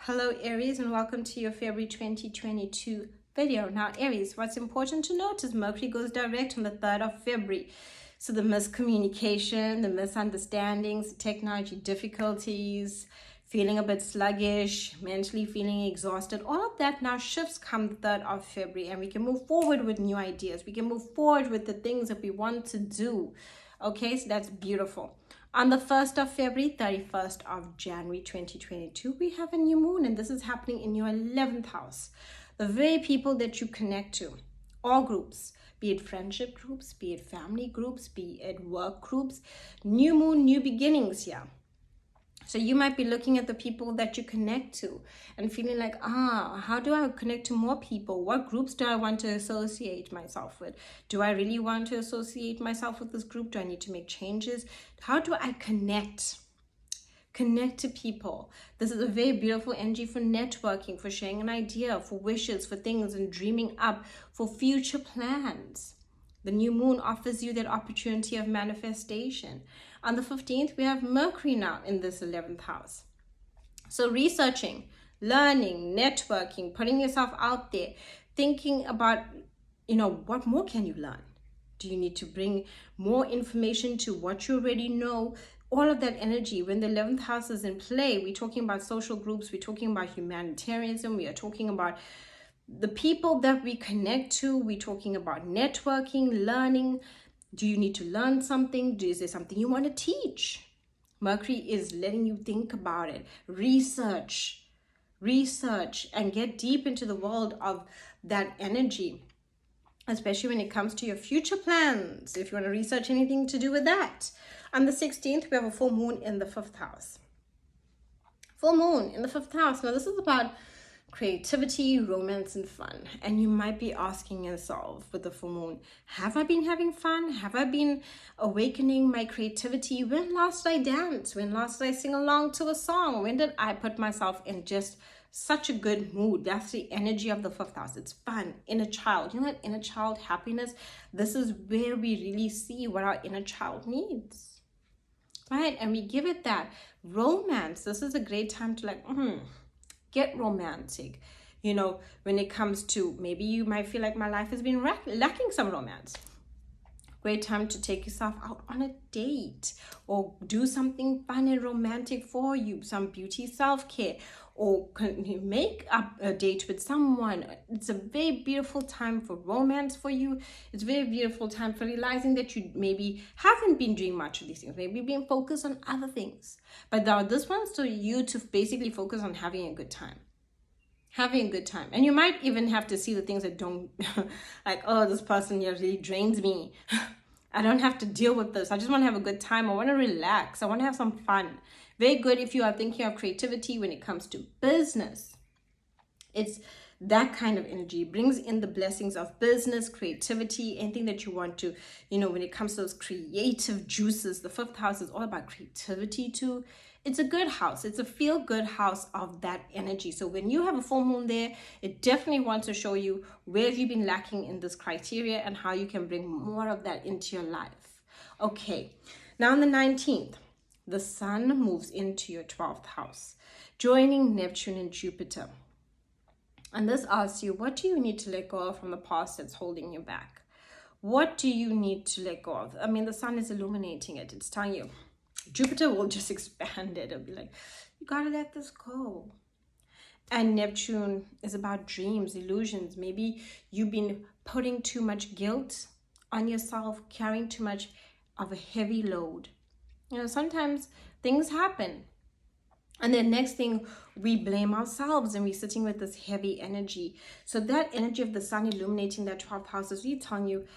Hello Aries, and welcome to your February 2022 video. Now Aries, what's important to note is Mercury goes direct on the 3rd of February. So the miscommunication, the misunderstandings, the technology difficulties, feeling a bit sluggish, mentally feeling exhausted, all of that now shifts come the 3rd of February, and we can move forward with new ideas. We can move forward with the things that we want to do. Okay, so that's beautiful. On the 1st of February, 31st of January 2022, we have a new moon, and this is happening in your 11th house. The very people that you connect to, all groups, be it friendship groups, be it family groups, be it work groups, new moon, new beginnings here. So you might be looking at the people that you connect to and feeling like, how do I connect to more people? What groups do I want to associate myself with? Do I really want to associate myself with this group? Do I need to make changes? How do I connect to people? This is a very beautiful energy for networking, for sharing an idea, for wishes, for things, and dreaming up, for future plans. The new moon offers you that opportunity of manifestation. On the 15th, we have Mercury now in this 11th house. So researching, learning, networking, putting yourself out there, thinking about, what more can you learn? Do you need to bring more information to what you already know? All of that energy, when the 11th house is in play, we're talking about social groups, we're talking about humanitarianism, we are talking about the people that we connect to, we're talking about networking, learning. Do you need to learn something? Is there something you want to teach? Mercury is letting you think about it, research, and get deep into the world of that energy, especially when it comes to your future plans, if you want to research anything to do with that. On the 16th, we have a full moon in the 5th house. Full moon in the 5th house. Now, this is about creativity, romance, and fun. And you might be asking yourself with the full moon, have I been having fun? Have I been awakening my creativity? When last did I dance? When last did I sing along to a song? When did I put myself in just such a good mood? That's the energy of the 5th house. It's fun. Inner child. You know what? Inner child happiness. This is where we really see what our inner child needs. Right? And we give it that. Romance. This is a great time to get romantic. When it comes to, maybe you might feel like my life has been lacking some romance. Great time to take yourself out on a date or do something fun and romantic for you, some beauty self-care, or make up a date with someone. It's a very beautiful time for romance for you. It's a very beautiful time for realizing that you maybe haven't been doing much of these things, maybe being focused on other things. But now this one's to you to basically focus on having a good time. And you might even have to see the things that don't like, this person here really drains me. I don't have to deal with this. I just want to have a good time. I want to relax. I want to have some fun. Very good if you are thinking of creativity when it comes to business. It's that kind of energy. It brings in the blessings of business, creativity, anything that you want to, when it comes to those creative juices. The 5th house is all about creativity too. It's a good house. It's a feel-good house of that energy. So when you have a full moon there, it definitely wants to show you where have you been lacking in this criteria and how you can bring more of that into your life. Okay, now on the 19th, the sun moves into your 12th house, joining Neptune and Jupiter. And this asks you, what do you need to let go of from the past that's holding you back? What do you need to let go of? The sun is illuminating it. It's telling you. Jupiter will just expand it. It'll be like, you gotta let this go. And Neptune is about dreams, illusions. Maybe you've been putting too much guilt on yourself, carrying too much of a heavy load. Sometimes things happen. And then next thing, we blame ourselves and we're sitting with this heavy energy. So that energy of the sun illuminating that 12th house is really telling you,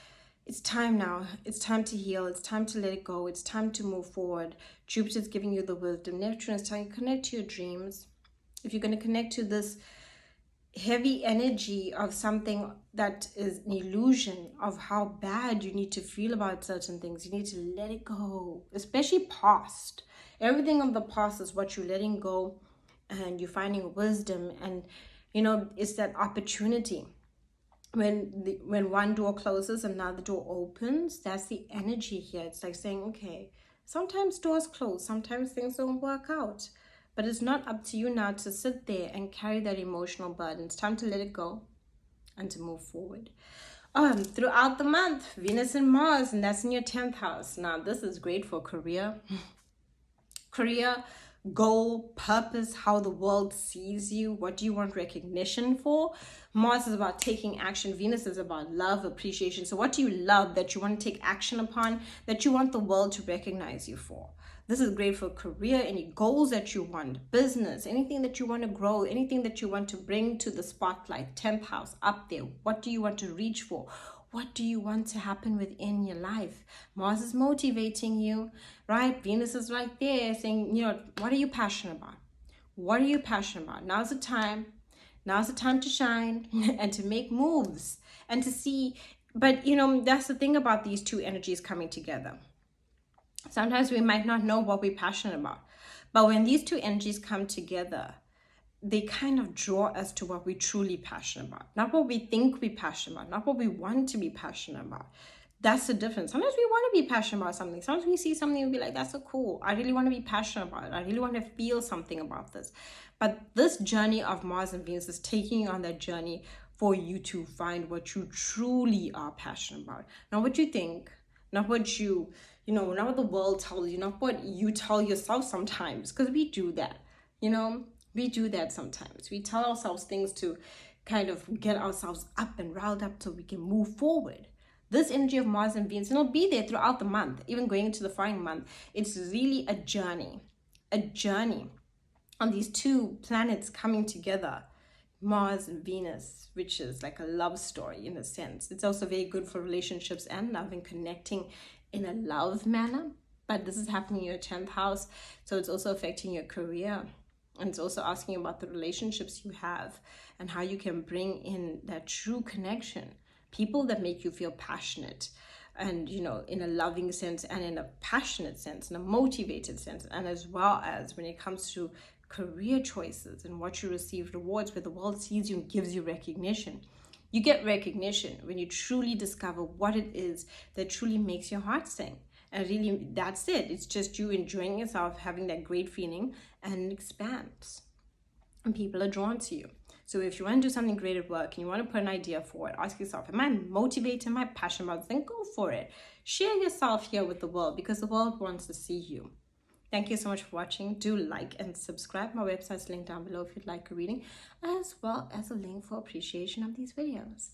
it's time now. It's time to heal. It's time to let it go. It's time to move forward. Jupiter's giving you the wisdom. Neptune is telling you, connect to your dreams. If you're going to connect to this heavy energy of something that is an illusion of how bad you need to feel about certain things, you need to let it go, especially past. Everything of the past is what you're letting go, and you're finding wisdom, and it's that opportunity. When one door closes, another door opens. That's the energy here. It's like saying, okay, sometimes doors close, sometimes things don't work out, But it's not up to you now to sit there and carry that emotional burden. It's time to let it go and to move forward. Throughout the month, Venus and Mars, and that's in your 10th house. Now, this is great for career. Career, goal, purpose, how the world sees you. What do you want recognition for? Mars is about taking action. Venus is about love, appreciation. So what do you love that you want to take action upon, that you want the world to recognize you for? This is great for career, any goals that you want, business, anything that you want to grow, anything that you want to bring to the spotlight. 10th house, up there. What do you want to reach for? What do you want to happen within your life? Mars is motivating you, right? Venus is right there saying, what are you passionate about? What are you passionate about? Now's the time. Now's the time to shine and to make moves and to see. But, that's the thing about these two energies coming together. Sometimes we might not know what we're passionate about. But when these two energies come together, they kind of draw us to what we're truly passionate about. Not what we think we're passionate about, not what we want to be passionate about. That's the difference. Sometimes we want to be passionate about something. Sometimes we see something and be like, that's so cool. I really want to be passionate about it. I really want to feel something about this. But this journey of Mars and Venus is taking you on that journey for you to find what you truly are passionate about. Not what you think, not what not what the world tells you, not what you tell yourself sometimes, because we do that, we do that sometimes. We tell ourselves things to kind of get ourselves up and riled up so we can move forward. This energy of Mars and Venus, and it'll be there throughout the month, even going into the following month. It's really a journey on these two planets coming together, Mars and Venus, which is like a love story in a sense. It's also very good for relationships and love and connecting in a love manner. But this is happening in your 10th house, so it's also affecting your career. And it's also asking about the relationships you have and how you can bring in that true connection. People that make you feel passionate and, in a loving sense and in a passionate sense, in a motivated sense. And as well as when it comes to career choices and what you receive rewards, where the world sees you and gives you recognition. You get recognition when you truly discover what it is that truly makes your heart sing. And really, that's it. It's just you enjoying yourself, having that great feeling, and it expands. And people are drawn to you. So if you want to do something great at work and you want to put an idea forward, ask yourself, am I motivated? Am I passionate about this? Then go for it. Share yourself here with the world because the world wants to see you. Thank you so much for watching. Do like and subscribe. My website's linked down below if you'd like a reading, as well as a link for appreciation of these videos.